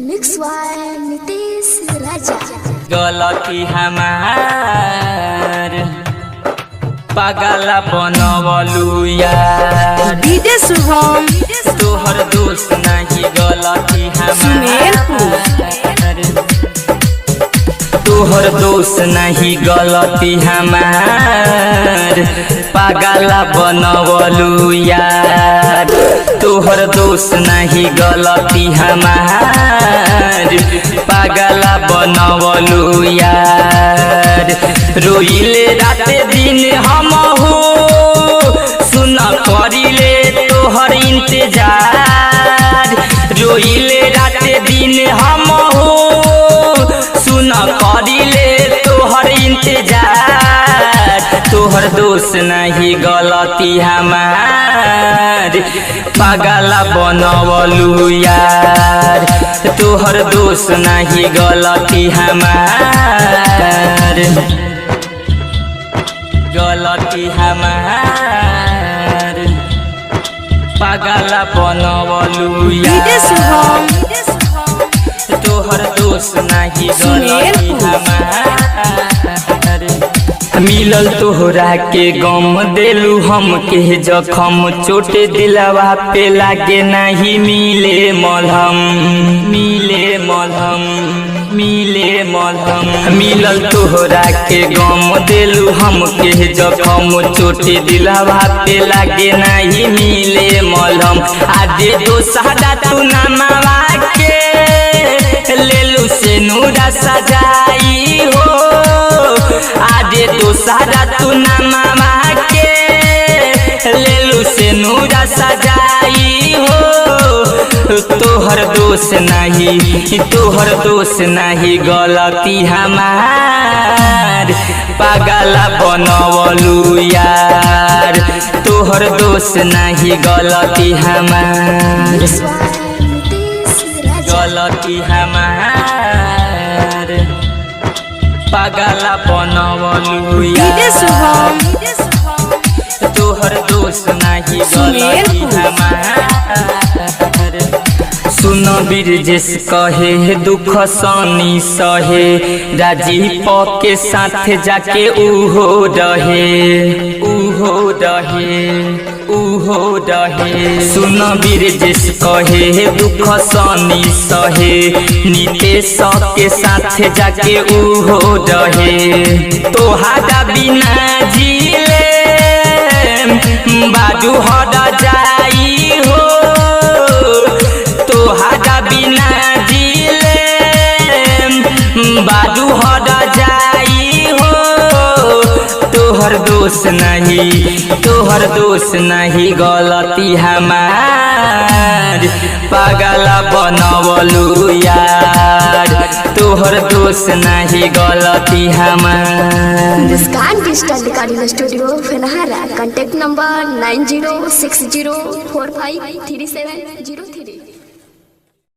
Mix why Nitesh राजा। गलती हमार पागला बनवलू यार डीजे शुभम तोहर दोस्त नहीं गलती हमार तोहर दोस्त नहीं गलती हमार पागला बनवलू यार तोहर दोस्त नहीं गलती हमार पागला बनवलू यार रोइले राते दिन हम हो सुन करिले तोहर इंतजार रोइले राते दिन हम हो सुन करिले तोहर इंतजार तोहर दोस्त नहीं गलती हमार पागला बनवलू यार तोहर दोस्त नहीं गलती हमार गलती हमार पागला बनवलू डीजे यार शुभम तोहर दोस्त नहीं गलती हमार मिलल तोहरा के गम देलू हम के जखम चोटे दिलवा पे लागे नहीं मिले मलहम मिले मलहम मिले मलहम मिलल तोहरा के गम देलू हम के जखम चोटे दिलवा पे लागे नहीं मिले मलहम आदे तो सादा तू नामवा के लेलू से नूरा सजाई हो आदे तो सारा तू नामा के लेलू से नूरा सजाई हो तोहर दोस्त नहीं गलती हमार पागला बनवलू यार तोहर दोस्त नहीं गलती हमार मिक्स वाई नितेश राजा। गलती हमार पागला बनवलू डीजे शुभम तोहर दोस्त नहीं गलती हमार सुन बिरजेश कहे दुख सनी सहे राजी के साथ जाके उहो रहे सुन बिरजेश कहे दुख सनी सहे नितेश के साथ जाके उहो रहे तोहारा बिना जीले बाजू हट जाई हो तोहारा बिना जीले बाजू हट जाई हो तोहर दोस्त नहीं गलती हमार पागला बनवलू यार तोहर दोस्त नहीं गलती हमार Muskan digital recording studio Phenhara. Contact number 9060453703।